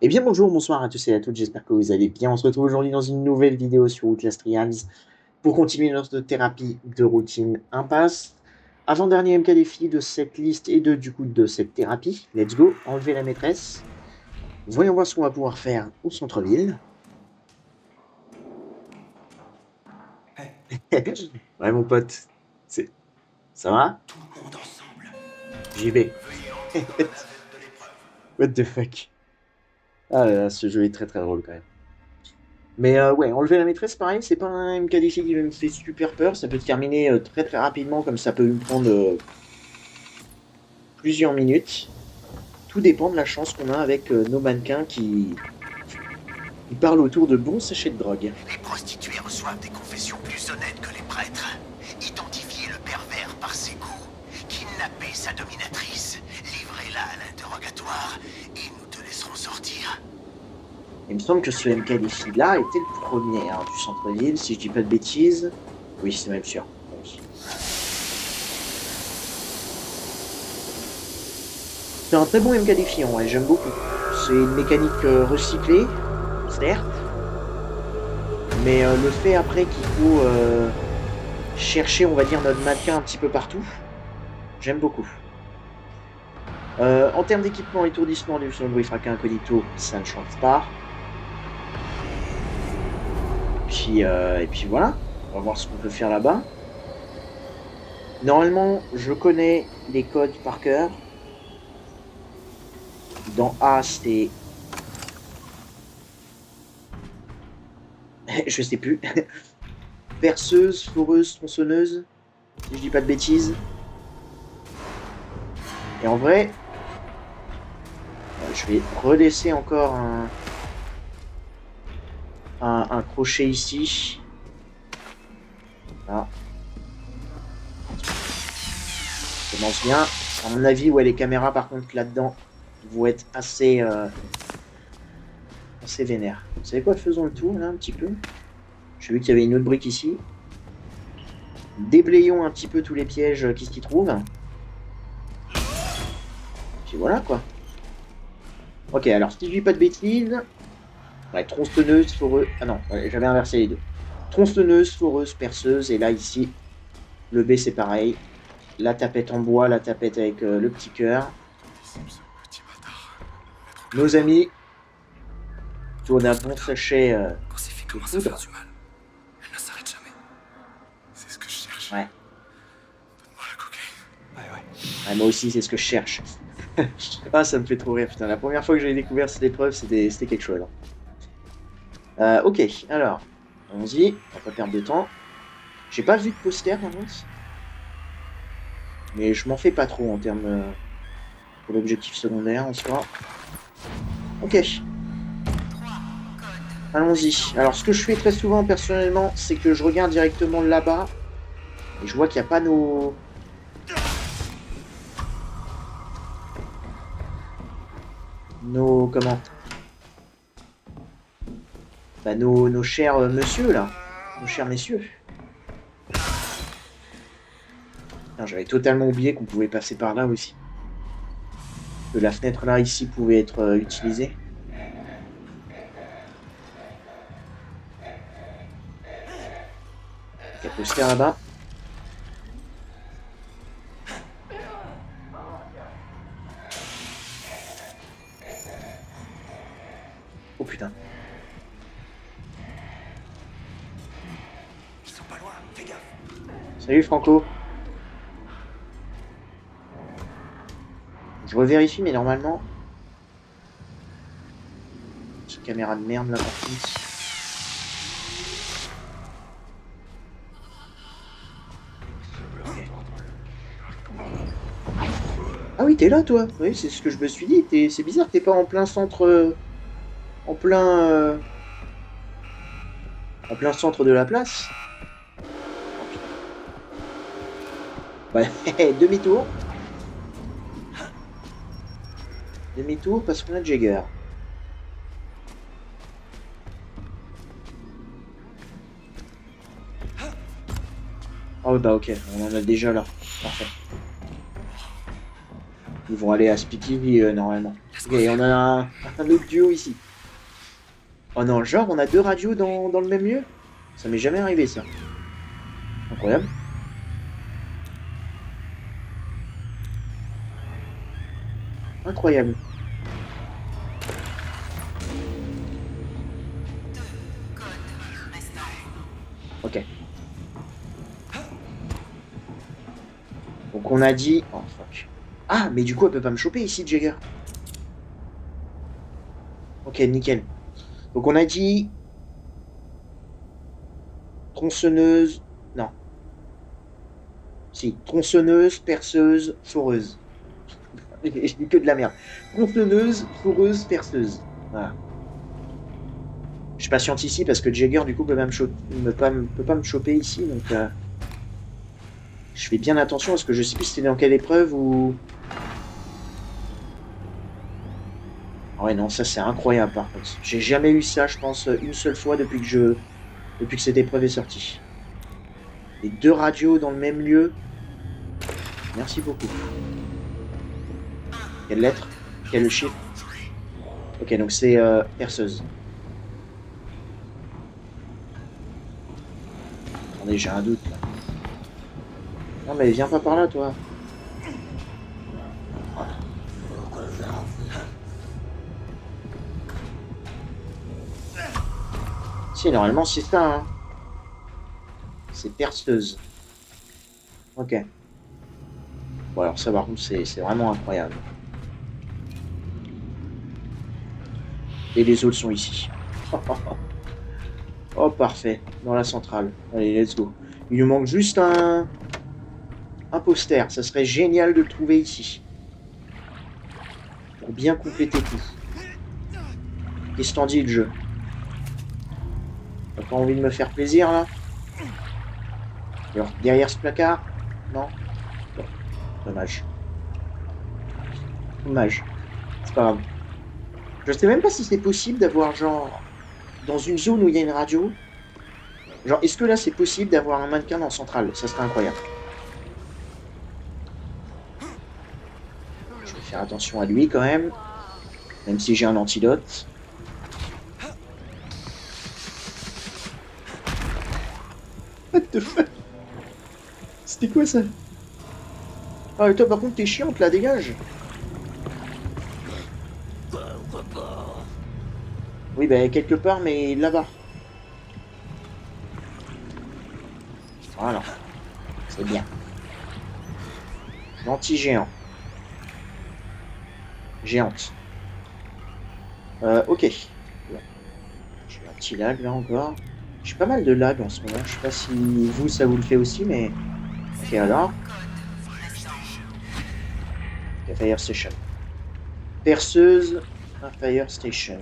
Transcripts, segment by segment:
Eh bien bonjour, bonsoir à tous et à toutes, j'espère que vous allez bien. On se retrouve aujourd'hui dans une nouvelle vidéo sur Outlast Trials pour continuer notre thérapie de routine impasse. Avant-dernier MK défi de cette liste et de cette thérapie. Let's go, enlever la maîtresse. Voyons voir ce qu'on va pouvoir faire au centre-ville. Ouais mon pote, ça va? Tout le monde ensemble. J'y vais. Veuillez entrer dans la navette de l'épreuve. What the fuck. Ah là là, ce jeu est très très drôle quand même. Mais ouais, enlever la maîtresse, pareil, c'est pas un MKDC qui me fait super peur. Ça peut se terminer très très rapidement, comme ça peut me prendre plusieurs minutes. Tout dépend de la chance qu'on a avec nos mannequins qui parlent autour de bons sachets de drogue. Les prostituées reçoivent des confessions plus honnêtes que les prêtres. Identifiez le pervers par ses goûts. Kidnappez sa dominatrice. Livrez-la à l'interrogatoire et nous te laisserons sortir. Il me semble que ce MKDC-là était le premier hein, du centre-ville, si je dis pas de bêtises. Oui, c'est même sûr. Oui. C'est un très bon MKDC, ouais, j'aime beaucoup. C'est une mécanique recyclée, certes, mais le fait après qu'il faut chercher, on va dire, notre mannequin un petit peu partout, j'aime beaucoup. En termes d'équipement, étourdissement, illusion de bruit, fracas incognito, ça ne change pas. Et puis voilà, on va voir ce qu'on peut faire là-bas. Normalement, je connais les codes par cœur. Dans A, c'est... je sais plus. Perceuse, foreuse, tronçonneuse, si je dis pas de bêtises. Et en vrai, je vais relaisser encore un crochet ici. Là. Ça commence bien. À mon avis, ouais, les caméras, par contre, là-dedans, vont être assez vénères. Vous savez quoi, faisons le tour, là, un petit peu. J'ai vu qu'il y avait une autre brique ici. Déblayons un petit peu tous les pièges qui s'y trouvent. Puis voilà, quoi. Ok, alors, si je dis pas de bêtises... Ouais, tronçonneuse, foreuse... Ah non, ouais, j'avais inversé les deux. Tronçonneuse, foreuse, perceuse. Et là, ici, le B, c'est pareil. La tapette en bois, la tapette avec le petit cœur. Nos amis tournent un bon sachet Quand ces filles de commencent à faire poudre. du mal, elles ne s'arrêtent jamais. C'est ce que je cherche. Ouais. Donne-moi la cocaïne. Ouais. Ouais, moi aussi, c'est ce que je cherche. Ah, ça me fait trop rire, putain. La première fois que j'ai découvert cette épreuve, c'était quelque chose. Ok, alors, allons-y. On va pas perdre de temps. J'ai pas vu de poster, par contre. Mais je m'en fais pas trop en termes pour l'objectif secondaire, en soi. Ok. Allons-y. Alors, ce que je fais très souvent, personnellement, c'est que je regarde directement là-bas. Et je vois qu'il n'y a pas nos... Comment? Bah, nos chers monsieur, là. Nos chers messieurs. J'avais totalement oublié qu'on pouvait passer par là aussi. Que la fenêtre là, ici, pouvait être utilisée. Il y a un poster là-bas. Oh putain. Ils sont pas loin, fais gaffe. Salut Franco. Je revérifie, mais normalement... Petite caméra de merde là par contre. Okay. Ah oui, t'es là toi. Oui, c'est ce que je me suis dit. C'est bizarre, t'es pas en plein centre... En plein... En plein centre de la place. Ouais, demi-tour. Demi-tour parce qu'on a Jagger. Oh bah ok, on en a déjà là. Parfait. Ils vont aller à Speakeasy normalement. Ok, on a un autre duo ici. Oh non, genre on a 2 radios dans le même lieu? Ça m'est jamais arrivé ça. Incroyable. Incroyable. Ok. Donc on a dit... Oh fuck. Ah, mais du coup elle peut pas me choper ici, Jagger. Ok, nickel. Donc on a dit... Tronçonneuse... Non. Si, tronçonneuse, perceuse, foreuse. Je dis que de la merde. Tronçonneuse, foreuse, perceuse. Voilà. Je patiente ici parce que Jagger du coup peut pas me choper ici, donc je fais bien attention parce que je sais plus c'était dans quelle épreuve ou... Ah ouais non, ça c'est incroyable par contre. J'ai jamais eu ça, je pense, une seule fois depuis que cette épreuve est sortie. Les 2 radios dans le même lieu. Merci beaucoup. Quelle lettre? Quel chiffre? Ok, donc c'est perceuse. Attendez, j'ai un doute là. Non mais viens pas par là toi. Voilà. Si, normalement c'est ça, hein. C'est perceuse. Ok. Bon alors ça par contre c'est vraiment incroyable. Et les autres sont ici. Oh parfait, dans la centrale. Allez, let's go. Il nous manque juste un poster. Ça serait génial de le trouver ici. Pour bien compléter tout. Qu'est-ce que t'en dis le jeu? T'as pas envie de me faire plaisir là? Alors, derrière ce placard? Non? Bon, dommage. Dommage. C'est pas grave. Je sais même pas si c'est possible d'avoir genre... Dans une zone où il y a une radio. Genre, est-ce que là c'est possible d'avoir un mannequin dans centrale? Ça serait incroyable. Je vais faire attention à lui quand même. Même si j'ai un antidote. What the fuck? C'était quoi ça? Ah et toi par contre t'es chiante là, dégage. Oui bah quelque part mais là-bas. Voilà. C'est bien. L'anti-géant. Géante. Ok. J'ai un petit lag là encore. J'ai pas mal de lag en ce moment. Je sais pas si vous ça vous le fait aussi mais... Ok alors. Ok, Fire Station. Perceuse. Fire Station.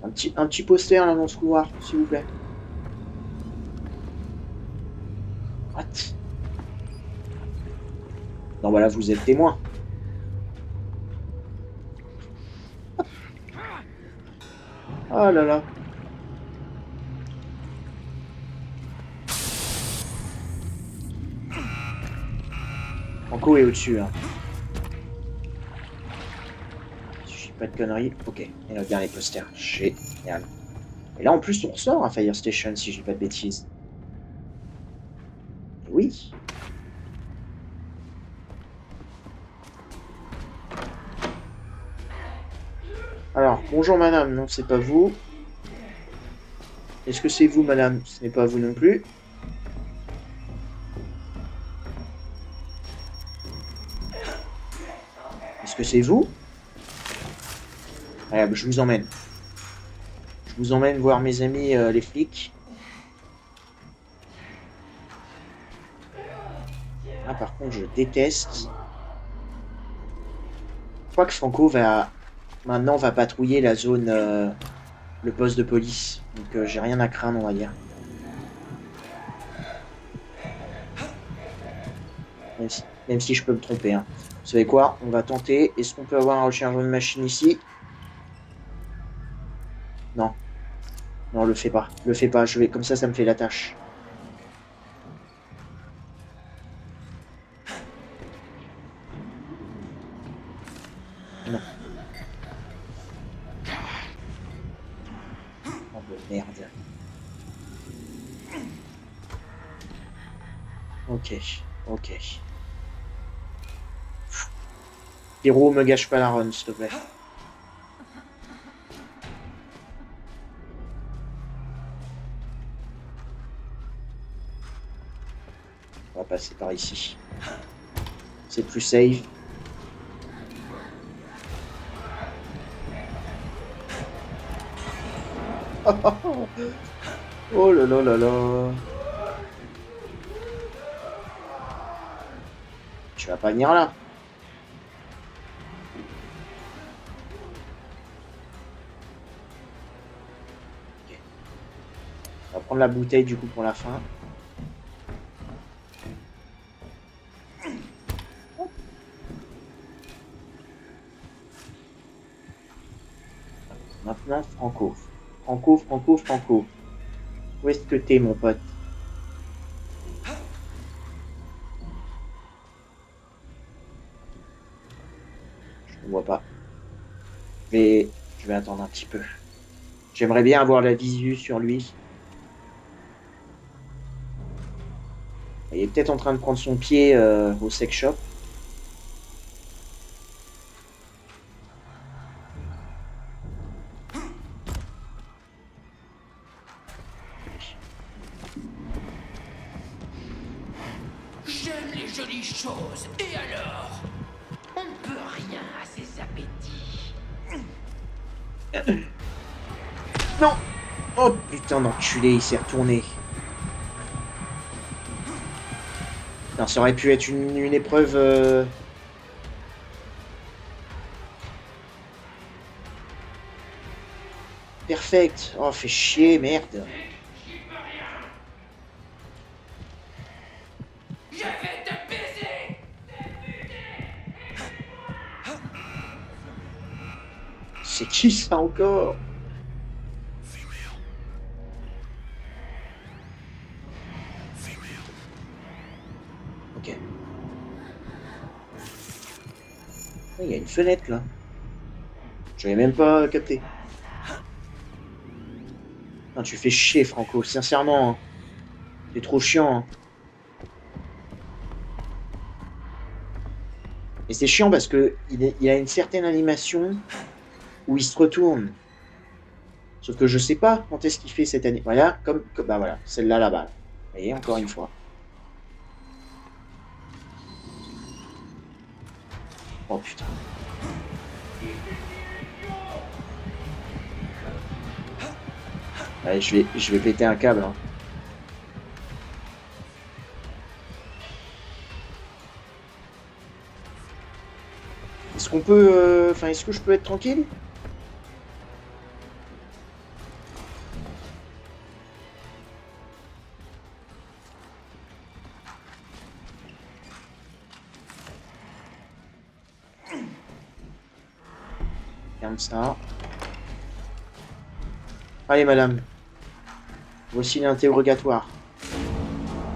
Un petit poster là dans ce couloir, s'il vous plaît. What? Non voilà, vous êtes témoin. Oh là là. Franco est au-dessus. Hein. Si je dis pas de conneries. Ok, et là, bien les posters. Génial. Et là en plus on ressort à Fire Station si je dis pas de bêtises. Et oui. Alors, bonjour madame, non c'est pas vous. Est-ce que c'est vous madame? Ce n'est pas vous non plus. Est-ce que c'est vous? Allez, je vous emmène. Je vous emmène voir mes amis les flics. Ah par contre je déteste. Je crois que Franco maintenant va patrouiller la zone, le poste de police. Donc j'ai rien à craindre on va dire. Même si je peux me tromper. Hein. Vous savez quoi? On va tenter. Est-ce qu'on peut avoir un rechargement de machine ici? Non. Non, le fais pas. Le fais pas. Comme ça me fait la tâche. Non. Oh merde. Ok, ok. Pierrot, me gâche pas la run, s'il te plaît. On va passer par ici. C'est plus safe. Oh là là là là. Tu vas pas venir là. Okay. On va prendre la bouteille du coup pour la fin. Maintenant, Franco. Franco, Franco, Franco. Où est-ce que t'es, mon pote? Je ne vois pas. Mais je vais attendre un petit peu. J'aimerais bien avoir la visu sur lui. Il est peut-être en train de prendre son pied au sex shop. J'aime les jolies choses, et alors? On ne peut rien à ses appétits. Non! Oh putain d'enculé, il s'est retourné. Putain, ça aurait pu être une épreuve... Perfect. Oh, fait chier, merde. Je vais te baiser! C'est qui ça encore? Ok. Il y a une fenêtre là. Je n'avais même pas capté. Non, tu fais chier, Franco, sincèrement. Hein. C'est trop chiant. Hein. Et c'est chiant parce que il a une certaine animation où il se retourne. Sauf que je sais pas quand est-ce qu'il fait cette année. Voilà, bah voilà, celle-là là-bas. Vous voyez, encore une fois. Oh putain. Allez, je vais péter un câble. Hein. Est-ce qu'on peut... Enfin, est-ce que je peux être tranquille? Ferme ça. Allez, madame. Voici l'interrogatoire.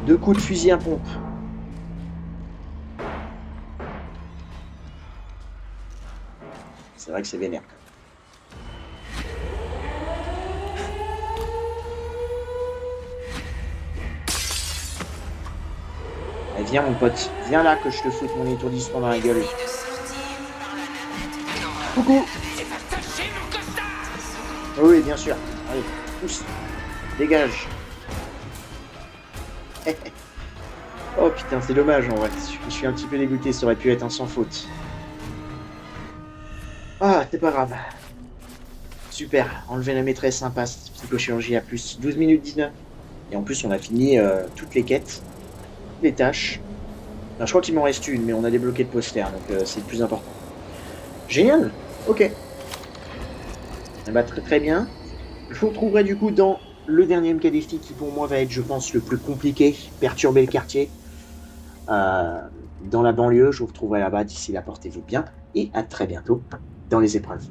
2 coups de fusil à pompe. C'est vrai que c'est vénère. Allez, viens mon pote. Viens là que je te foute mon étourdissement dans la gueule. Coucou. Oui, bien sûr. Allez, pousse. Dégage. Oh putain, c'est dommage en vrai. Je suis un petit peu dégoûté, ça aurait pu être un sans faute. Ah, c'est pas grave. Super, enlever la maîtresse impasse, psychochirurgie à plus 12 minutes 19. Et en plus, on a fini toutes les quêtes, les tâches. Alors, je crois qu'il m'en reste une, mais on a débloqué le poster, donc c'est le plus important. Génial. Ok. Eh bah, très, très bien. Je vous retrouverai du coup dans le dernier MKDFT qui pour moi va être, je pense, le plus compliqué, perturber le quartier. Dans la banlieue, je vous retrouverai là-bas. D'ici là, portez-vous bien et à très bientôt dans les épreuves.